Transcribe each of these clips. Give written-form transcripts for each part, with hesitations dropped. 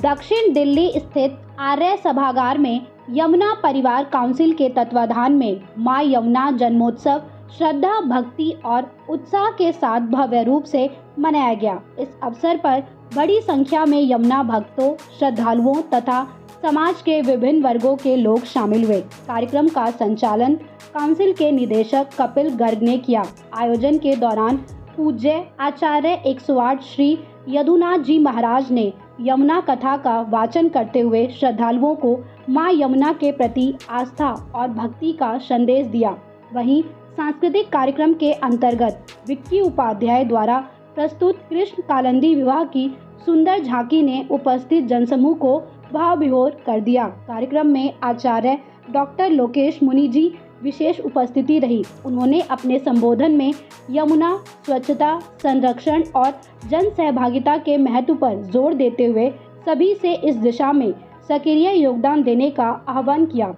दक्षिण दिल्ली स्थित आर्य सभागार में यमुना परिवार काउंसिल के तत्वाधान में मां यमुना जन्मोत्सव श्रद्धा, भक्ति और उत्साह के साथ भव्य रूप से मनाया गया। इस अवसर पर बड़ी संख्या में यमुना भक्तों, श्रद्धालुओं तथा समाज के विभिन्न वर्गों के लोग शामिल हुए। कार्यक्रम का संचालन काउंसिल के निदेशक कपिल गर्ग ने किया। आयोजन के दौरान पूज्य आचार्य 108 श्री यदुनाथ जी महाराज ने यमुना कथा का वाचन करते हुए श्रद्धालुओं को मां यमुना के प्रति आस्था और भक्ति का संदेश दिया। वहीं सांस्कृतिक कार्यक्रम के अंतर्गत विक्की उपाध्याय द्वारा प्रस्तुत कृष्ण कालिंदी विवाह की सुंदर झांकी ने उपस्थित जनसमूह को भाव विभोर कर दिया। कार्यक्रम में आचार्य डॉक्टर लोकेश मुनि जी विशेष उपस्थिति रही। उन्होंने अपने संबोधन में यमुना स्वच्छता, संरक्षण और जन सहभागिता के महत्व पर जोर देते हुए सभी से इस दिशा में सक्रिय योगदान देने का आह्वान किया।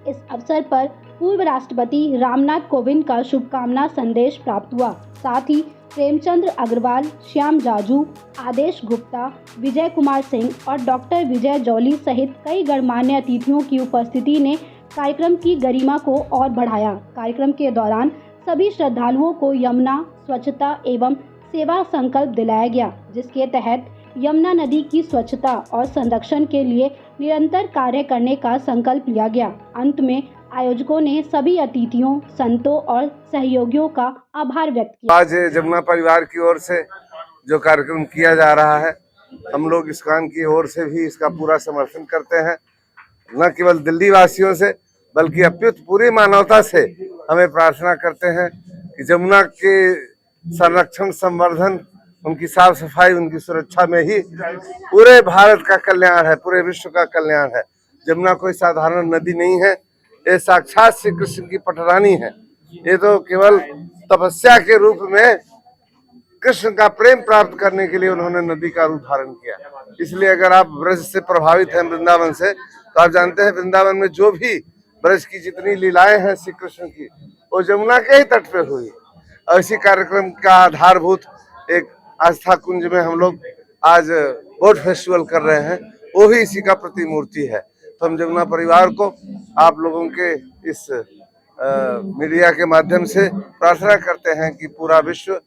इस अवसर पर पूर्व राष्ट्रपति रामनाथ कोविंद का शुभकामना संदेश प्राप्त हुआ। साथ ही प्रेमचंद्र अग्रवाल, श्याम जाजू, आदेश गुप्ता, विजय कुमार सिंह और डॉक्टर विजय जौली सहित कई गणमान्य अतिथियों की उपस्थिति ने कार्यक्रम की गरिमा को और बढ़ाया। कार्यक्रम के दौरान सभी श्रद्धालुओं को यमुना स्वच्छता एवं सेवा संकल्प दिलाया गया, जिसके तहत यमुना नदी की स्वच्छता और संरक्षण के लिए निरंतर कार्य करने का संकल्प लिया गया। अंत में आयोजकों ने सभी अतिथियों, संतों और सहयोगियों का आभार व्यक्त किया। आज यमुना परिवार की ओर से जो कार्यक्रम किया जा रहा है, हम लोग इस्कॉन की ओर से भी इसका पूरा समर्थन करते हैं। न केवल दिल्ली वासियों से बल्कि अप्युत पूरी मानवता से हमें प्रार्थना करते हैं कि यमुना के संरक्षण, संवर्धन, उनकी साफ सफाई, उनकी सुरक्षा में ही पूरे भारत का कल्याण है, पूरे विश्व का कल्याण है। यमुना कोई साधारण नदी नहीं है, ये साक्षात श्री कृष्ण की पटरानी है। ये तो केवल तपस्या के रूप में कृष्ण का प्रेम प्राप्त करने के लिए उन्होंने नदी का रूप धारण किया। इसलिए अगर आप ब्रज से प्रभावित हैं, वृंदावन से, तो आप जानते हैं वृंदावन में जो भी ब्रज की जितनी लीलाएं हैं श्री कृष्ण की, वो यमुना के ही तट पे हुई। और इसी कार्यक्रम का आधारभूत एक आस्था कुंज में हम लोग आज बोट फेस्टिवल कर रहे हैं, वो भी इसी का प्रतिमूर्ति है। तो हम यमुना परिवार को आप लोगों के इस मीडिया के माध्यम से प्रार्थना करते हैं कि पूरा विश्व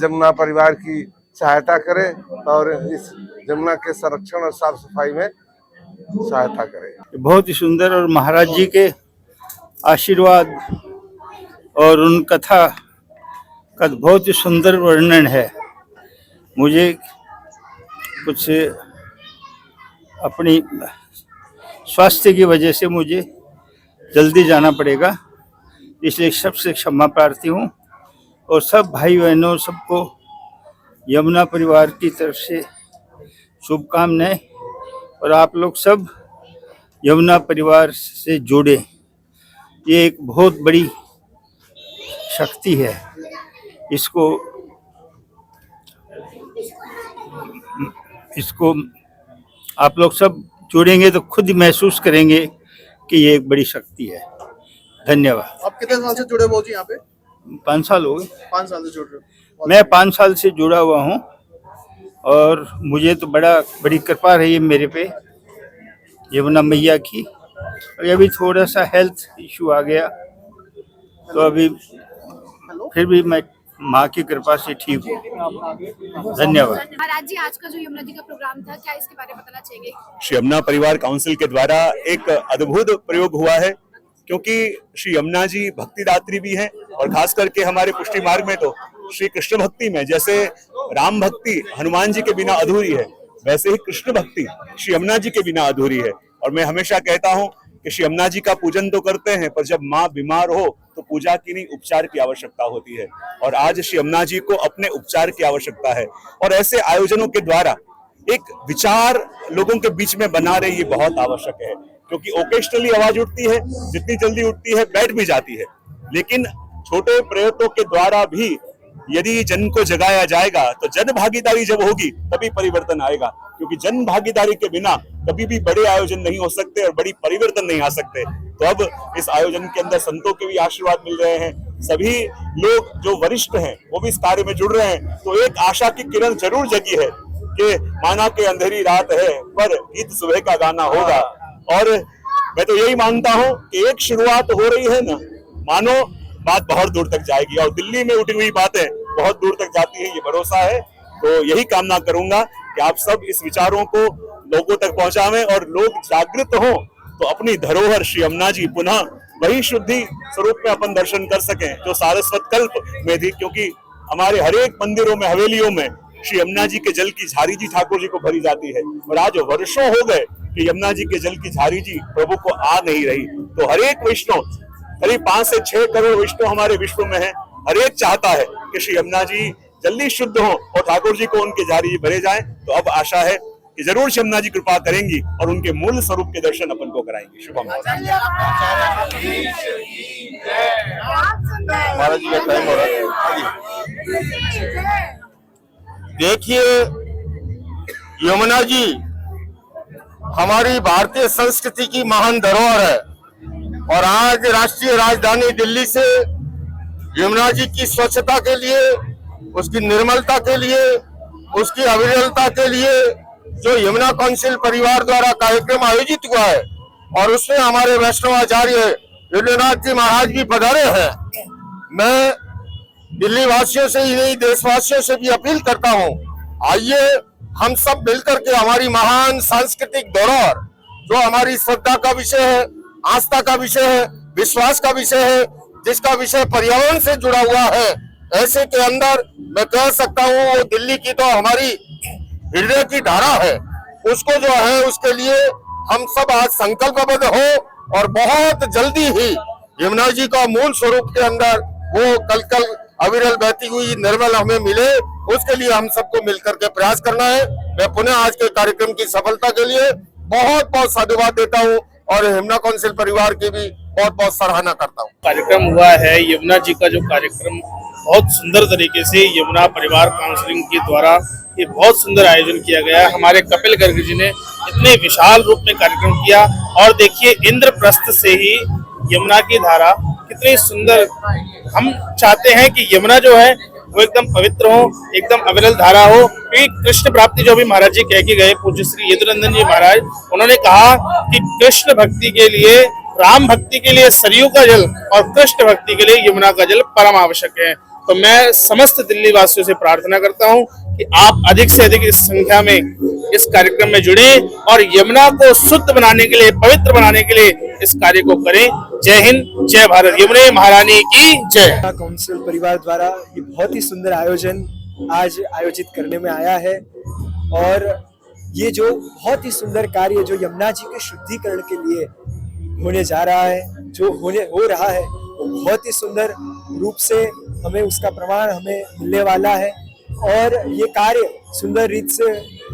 यमुना परिवार की सहायता करे और इस यमुना के संरक्षण और साफ सफाई में सहायता करे। बहुत ही सुंदर और महाराज जी के आशीर्वाद और उन कथा का बहुत ही सुंदर वर्णन है। मुझे कुछ अपनी स्वास्थ्य की वजह से मुझे जल्दी जाना पड़ेगा, इसलिए सबसे क्षमा प्रार्थी हूँ। और सब भाई बहनों सबको यमुना परिवार की तरफ से शुभकामनाएं। और आप लोग सब यमुना परिवार से जुड़े, ये एक बहुत बड़ी शक्ति है। इसको आप लोग सब जुड़ेंगे तो खुद ही महसूस करेंगे कि ये एक बड़ी शक्ति है। धन्यवाद। आप कितने साल से जुड़े हो जी यहाँ पे? 5 साल हो गए। 5 साल से जुड़ रहे हो? मैं 5 साल से जुड़ा हुआ हूँ और मुझे तो बड़ी कृपा रही है मेरे पे यमुना मैया की। और अभी थोड़ा सा हेल्थ इशू आ गया, तो अभी फिर भी मैं माँ की कृपा से ठीक हूँ। धन्यवाद। महाराज जी, आज का जो यमुना जी का प्रोग्राम था, क्या इसके बारे में बताना चाहेंगे? श्री यमुना परिवार काउंसिल के द्वारा एक अद्भुत प्रयोग हुआ है, क्योंकि श्री यमुना जी भक्तिदात्री भी हैं और खास करके हमारे पुष्टि मार्ग में तो श्री कृष्ण भक्ति में जैसे राम भक्ति हनुमान जी के बिना अधूरी है, वैसे ही कृष्ण भक्ति श्री यमुना जी के बिना अधूरी है। और मैं हमेशा कहता हूँ कि श्री यमुना जी का पूजन तो करते हैं, पर जब माँ बीमार हो तो पूजा की नहीं, उपचार की आवश्यकता होती है। और आज श्री यमुना जी को अपने उपचार की आवश्यकता है। और ऐसे आयोजनों के द्वारा एक विचार लोगों के बीच में बना रहे, ये बहुत आवश्यक है। क्योंकि ओकेशनली आवाज उठती है, जितनी जल्दी उठती है बैठ भी जाती है, लेकिन छोटे प्रयत्नों के द्वारा भी यदि जन को जगाया जाएगा तो जन भागीदारी जब होगी तभी परिवर्तन आएगा। क्योंकि जन भागीदारी के बिना कभी भी बड़े आयोजन नहीं हो सकते और बड़ी परिवर्तन नहीं आ सकते। तो अब इस आयोजन के अंदर संतों के भी आशीर्वाद मिल रहे हैं, सभी लोग जो वरिष्ठ हैं वो भी इस कार्य में जुड़ रहे हैं। तो एक आशा की किरण जरूर जगी है कि माना कि अंधेरी रात है पर गीत सुबह का गाना होगा। और मैं तो यही मानता हूं कि एक शुरुआत हो रही है ना, मानो बात बहुत दूर तक जाएगी और दिल्ली में उठी हुई बातें बहुत दूर तक जाती है, ये भरोसा है। तो यही कामना करूंगा कि आप सब इस विचारों को लोगों तक पहुंचावें और लोग जागृत हों तो अपनी धरोहर श्री यमुना जी पुनः वही शुद्धि स्वरूप में अपन दर्शन कर सकें जो सारस्वत कल्प में थी, क्योंकि हमारे हर एक मंदिरों में, हवेलियों में श्री यमुना जी के जल की झारी जी ठाकुर जी को भरी जाती है। और आज वर्षों हो गए कि यमुना जी के जल की झारी जी प्रभु को आ नहीं रही। तो हर एक वैष्णव, करीब 5 से 6 करोड़ वैष्णव हमारे विश्व में है, हर एक चाहता है कि श्री यमुना जी जल्दी शुद्ध हो और ठाकुर जी को उनके झारी जी भरे जाएं। तो अब आशा है कि जरूर यमुना जी कृपा करेंगी और उनके मूल स्वरूप के दर्शन अपन को कराएंगे। शुभम। महाराज जी का टाइम हो रहा है। देखिए, यमुना जी हमारी भारतीय संस्कृति की महान धरोहर है और आज राष्ट्रीय राजधानी दिल्ली से यमुना जी की स्वच्छता के लिए, उसकी निर्मलता के लिए, उसकी अविरलता के लिए जो यमुना काउंसिल परिवार द्वारा कार्यक्रम आयोजित हुआ है और उसमें हमारे वैष्णव आचार्य विद्यानाथ जी महाराज भी पधारे हैं। मैं दिल्ली वासियों से ही नहीं, देशवासियों से भी अपील करता हूं, आइए हम सब मिलकर के हमारी महान सांस्कृतिक धरोहर जो हमारी श्रद्धा का विषय है, आस्था का विषय है, विश्वास का विषय है, जिसका विषय पर्यावरण से जुड़ा हुआ है, ऐसे के अंदर मैं कह सकता हूँ वो दिल्ली की तो हमारी हृदय की धारा है, उसको जो है उसके लिए हम सब आज संकल्पबद्ध हो और बहुत जल्दी ही यमुना जी का मूल स्वरूप के अंदर वो कल अविरल बहती हुई निर्मल हमें मिले, उसके लिए हम सबको मिलकर के प्रयास करना है। मैं पुनः आज के कार्यक्रम की सफलता के लिए बहुत बहुत साधुवाद देता हूँ और यमुना काउंसिल परिवार की भी बहुत बहुत सराहना करता हूँ। कार्यक्रम हुआ है यमुना जी का, जो कार्यक्रम बहुत सुंदर तरीके से यमुना परिवार काउंसिलिंग के द्वारा ये बहुत सुंदर आयोजन किया गया है। हमारे कपिल गर्ग जी ने इतने विशाल रूप में कार्यक्रम किया और देखिए इंद्रप्रस्थ से ही यमुना की धारा कितनी सुंदर। हम चाहते हैं कि यमुना जो है वो एकदम पवित्र हो, एकदम अविरल धारा हो, क्योंकि कृष्ण प्राप्ति जो भी महाराज जी कह के गए, पूज्य श्री यदुनंदन जी महाराज, उन्होंने कहा कि कृष्ण भक्ति के लिए, राम भक्ति के लिए सरयू का जल और कृष्ण भक्ति के लिए यमुना का जल परम आवश्यक है। तो मैं समस्त दिल्ली वासियों से प्रार्थना करता हूं कि आप अधिक से अधिक इस संख्या में इस कार्यक्रम में जुड़े और यमुना को शुद्ध बनाने के लिए, पवित्र बनाने के लिए इस कार्य को करें। जय हिंद, जय भारत, यमुना महारानी की जय। काउंसिल परिवार द्वारा ये बहुत ही सुंदर आयोजन आज आयोजित करने में आया है और ये जो बहुत ही सुंदर कार्य जो यमुना जी के शुद्धिकरण के लिए होने जा रहा है, जो हो रहा है, वो बहुत ही सुंदर रूप से हमें उसका प्रमाण हमें मिलने वाला है और ये कार्य सुंदर रीत से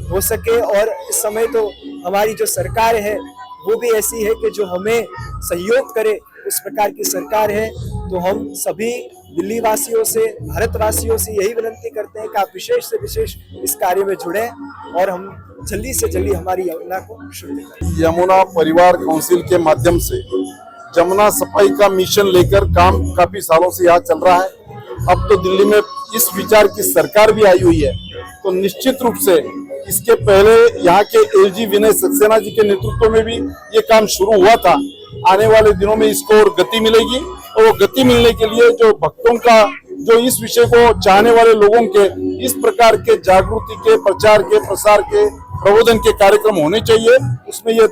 हो सके। और इस समय तो हमारी जो सरकार है वो भी ऐसी है कि जो हमें सहयोग करे, उस प्रकार की सरकार है। तो हम सभी दिल्ली वासियों से, भारतवासियों से यही विनती करते हैं कि आप विशेष से विशेष इस कार्य में जुड़ें और हम जल्दी से जल्दी हमारी यमुना को शुद्ध करें। यमुना परिवार काउंसिल के माध्यम से जमुना सफाई का मिशन लेकर काम काफी सालों से यहाँ चल रहा है। अब तो दिल्ली में इस विचार की सरकार भी आई हुई है, तो निश्चित रूप से इसके पहले यहाँ के एलजी विनय सक्सेना जी के नेतृत्व में भी ये काम शुरू हुआ था। आने वाले दिनों में इसको और गति मिलेगी और वो गति मिलने के लिए जो भक्तों का, जो इस विषय को चाहने वाले लोगों के इस प्रकार के जागृति के, प्रचार के, प्रसार के, प्रबोधन के कार्यक्रम होने चाहिए। उसमें ये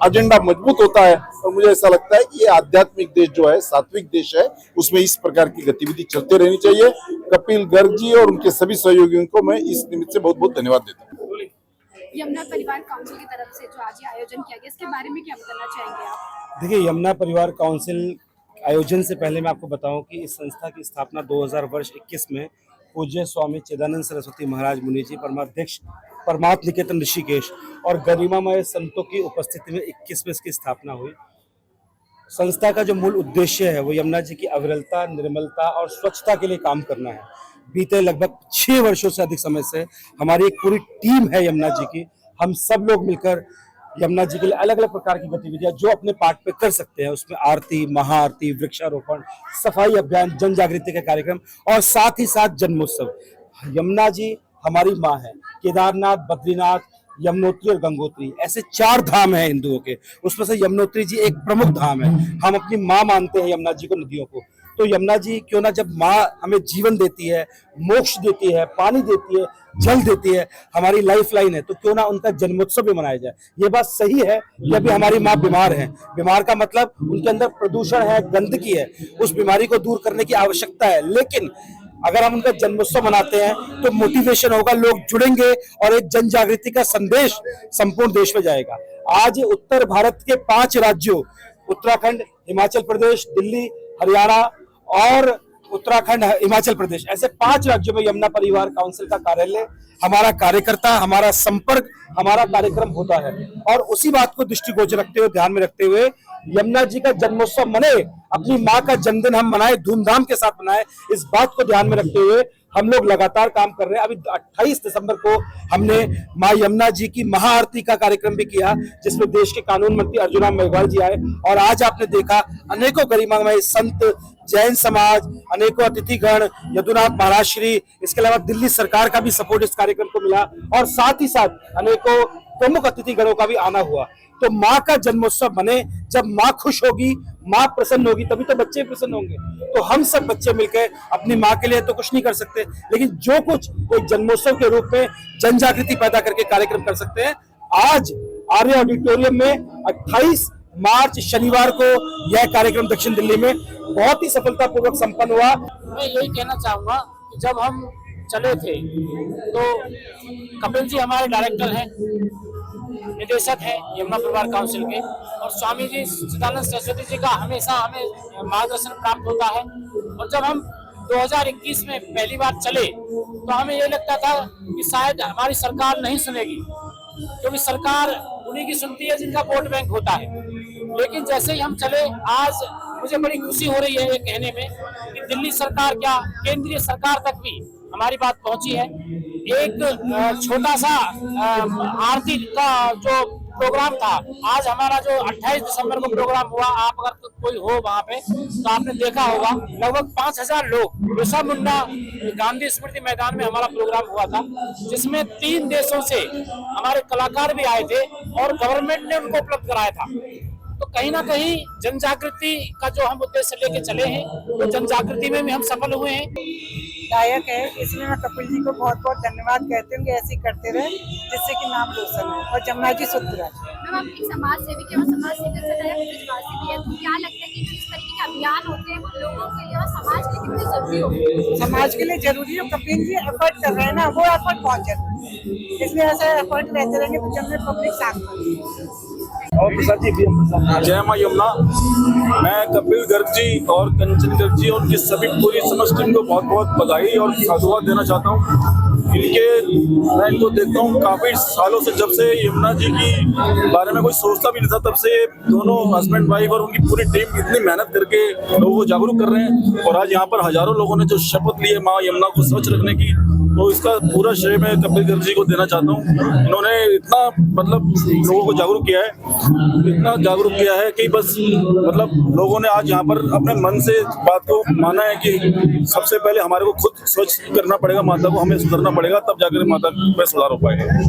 एजेंडा मजबूत होता है और मुझे ऐसा लगता है कि ये आध्यात्मिक देश जो है, सात्विक देश है, उसमें इस प्रकार की गतिविधि चलते रहनी चाहिए। कपिल गर्ग जी और उनके सभी सहयोगियों को मैं इस निमित्त से बहुत बहुत धन्यवाद देता हूँ। यमुना परिवार काउंसिल की तरफ से जो आज ये आयोजन किया गया, इसके बारे में क्या बताना चाहेंगे आप? देखिए, यमुना परिवार काउंसिल आयोजन से पहले मैं आपको बताऊं कि इस संस्था की स्थापना 2021 में पूज्य स्वामी चिदानंद सरस्वती महाराज मुनि जी, परमाध्यक्ष परमात्म निकेतन ऋषिकेश और गरिमामय संतों की उपस्थिति में 21 में इसकी स्थापना हुई। संस्था का जो मूल उद्देश्य है वो यमुना जी की अविरलता, निर्मलता और स्वच्छता के लिए काम करना है। बीते लगभग 6 वर्षों से अधिक समय से हमारी एक पूरी टीम है यमुना जी की। हम सब लोग मिलकर यमुना जी के लिए अलग अलग प्रकार की गतिविधियां जो अपने पार्ट पे कर सकते हैं, उसमें आरती, महाआरती, वृक्षारोपण, सफाई अभियान, जन जागृति के कार्यक्रम और साथ ही साथ जन्मोत्सव। यमुना जी हमारी माँ है। केदारनाथ, बद्रीनाथ, यमुनोत्री और गंगोत्री, ऐसे 4 धाम हैं हिंदुओं के, उसमें से यमुनोत्री जी एक प्रमुख धाम है। हम अपनी माँ मानते हैं यमुना जी को, नदियों को। तो यमुना जी क्यों ना, जब माँ हमें जीवन देती है, मोक्ष देती है, पानी देती है, जल देती है, हमारी लाइफ लाइन है, तो क्यों ना उनका जन्मोत्सव भी मनाया जाए। ये बात सही है कि अभी हमारी माँ बीमार है। बीमार का मतलब उनके अंदर प्रदूषण है, गंदगी है, उस बीमारी को दूर करने की आवश्यकता है। लेकिन अगर हम उनका जन्मोत्सव मनाते हैं तो मोटिवेशन होगा, लोग जुड़ेंगे और एक जन जागृति का संदेश संपूर्ण देश में जाएगा। आज उत्तर भारत के 5 राज्यों, उत्तराखंड, हिमाचल प्रदेश, दिल्ली, हरियाणा और उत्तराखंड, हिमाचल प्रदेश, ऐसे 5 राज्यों में यमुना परिवार काउंसिल का कार्यालय, हमारा कार्यकर्ता, हमारा संपर्क, हमारा कार्यक्रम होता है। और उसी बात को दृष्टिगोचर रखते हुए, ध्यान में रखते हुए यमुना जी का जन्मोत्सव मने, अपनी माँ का जन्मदिन हम मनाए, धूमधाम के साथ मनाए, इस बात को ध्यान में रखते हुए हम लोग लगातार काम कर रहे हैं। अभी 28 दिसंबर को हमने माँ यमुना जी की महाआरती का कार्यक्रम भी किया, जिसमें देश के कानून मंत्री अर्जुन राम मेघवाल जी आए। और आज आपने देखा अनेकों गरिमामय संत, जैन समाज, अनेकों अतिथिगण, यदुनाथ महाराज श्री, इसके अलावा दिल्ली सरकार का भी सपोर्ट इस कार्यक्रम को मिला और साथ ही साथ अनेकों प्रमुख अतिथिगणों का भी आना हुआ। तो माँ का जन्मोत्सव बने, जब माँ खुश होगी, माँ प्रसन्न होगी, तभी तो बच्चे प्रसन्न होंगे। तो हम सब बच्चे मिलकर अपनी माँ के लिए तो कुछ नहीं कर सकते, लेकिन जो कुछ एक जन्मोत्सव के रूप में जन जागृति पैदा करके कार्यक्रम कर सकते हैं। आज आर्य ऑडिटोरियम में 28 मार्च शनिवार को यह कार्यक्रम दक्षिण दिल्ली में बहुत ही सफलतापूर्वक संपन्न हुआ। मैं यही कहना चाहूंगा कि जब हम चले थे तो कपिल जी हमारे डायरेक्टर हैं, निदेशक हैं यमुना परिवार काउंसिल के, और स्वामी जी चिदानंद सरस्वती जी का हमेशा हमें मार्गदर्शन प्राप्त होता है। और जब हम 2021 में पहली बार चले तो हमें ये लगता था कि शायद हमारी सरकार नहीं सुनेगी, क्योंकि सरकार उन्हीं की सुनती है जिनका वोट बैंक होता है। लेकिन जैसे ही हम चले, आज मुझे बड़ी खुशी हो रही है ये कहने में कि दिल्ली सरकार क्या, केंद्रीय सरकार तक भी हमारी बात पहुंची है। एक छोटा सा आरती का जो प्रोग्राम था, आज हमारा जो 28 दिसंबर को प्रोग्राम हुआ, आप अगर कोई हो वहाँ पे तो आपने देखा होगा, लगभग 5000 लोग, बिरसा मुंडा गांधी स्मृति मैदान में हमारा प्रोग्राम हुआ था, जिसमें 3 देशों से हमारे कलाकार भी आए थे और गवर्नमेंट ने उनको उपलब्ध कराया था। तो कहीं ना कहीं जन जागृति का जो हम उद्देश्य लेके चले हैं, तो जन जागृति में भी हम सफल हुए हैं। गायक है, इसलिए मैं कपिल जी को बहुत बहुत धन्यवाद कहती हूँ कि ऐसे ही करते रहे, जिससे कि नाम रोशन हो और जमुना जी शुद्ध रहे। मैम, आप एक समाज सेवी के और समाज सेवी से भी है, तो क्या लगता है कि जो इस तरीके के अभियान होते हैं वो लोगों के लिए और समाज के लिए कितने जरूरी होते हैं? समाज के लिए जरूरी है। कपिल जी एफर्ट कर रहे हैं ना, वो एफर्ट बहुत जरूरी है, इसलिए ऐसा एफर्ट रहते रहेंगे तो जनरल पब्लिक साथ में। जय मां यमुना। मैं कपिल गर्ग जी और कंचन गर्ग जी और उनकी सभी पूरी समस्त टीम को बहुत बहुत बधाई और साधुवाद देना चाहता हूँ। मैं इनको देखता हूँ काफी सालों से, जब से यमुना जी की बारे में कोई सोचता भी नहीं था, तब से दोनों हस्बैंड वाइफ और उनकी पूरी टीम इतनी मेहनत करके लोगों को जागरूक कर रहे हैं। और आज यहाँ पर हजारों लोगों ने जो शपथ ली है माँ यमुना को स्वच्छ रखने की, तो इसका पूरा श्रेय मैं कपिल गर्ग जी को देना चाहता हूँ। इन्होंने इतना मतलब लोगों को जागरूक किया है, इतना जागरूक किया है कि बस मतलब लोगों ने आज यहाँ पर अपने मन से बात को माना है कि सबसे पहले हमारे को खुद स्वच्छ करना पड़ेगा, माता को हमें सुधरना पड़ेगा, तब जाकर माता में सुधार हो पाएगा।